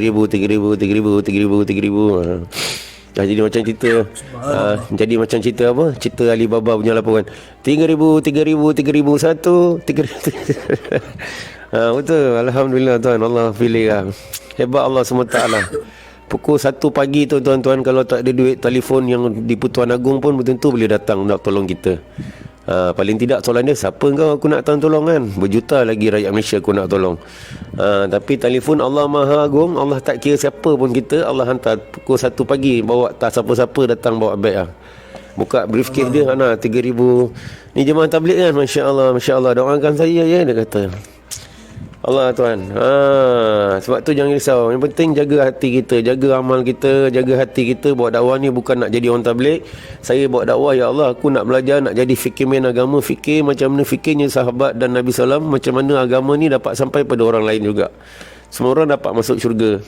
ribu, 3,000, 3,000, 3,000, 3,000. Jadi macam cerita jadi macam cerita apa? Cerita Alibaba punya laporan. 3,000, 3,000, 3,001, 3,000. Betul. Alhamdulillah tuan. Allah pilih lah. Hebat Allah SWT. Pukul 1 pagi tu tuan-tuan, kalau tak ada duit telefon yang di Pertuan Agong pun betul-betul boleh datang nak tolong kita. Paling tidak soalan dia, siapa kau aku nak tolong kan? Berjuta lagi rakyat Malaysia aku nak tolong. Tapi telefon Allah Maha Agung, Allah tak kira siapa pun kita, Allah hantar pukul 1 pagi, bawa tak siapa-siapa datang bawa beg lah. Buka briefcase dia, 3,000. Ni jemaah tabligh kan, Masya Allah, Masya Allah. Doakan saya ya, dia kata. Allah tuan. Sebab tu jangan risau. Yang penting jaga hati kita, jaga amal kita, jaga hati kita. Buat dakwah ni bukan nak jadi orang tabligh. Saya buat dakwah, ya Allah, aku nak belajar, nak jadi fikimin agama, fikir macam mana fikirnya sahabat dan Nabi SAW, macam mana agama ni dapat sampai pada orang lain juga. Semua orang dapat masuk syurga.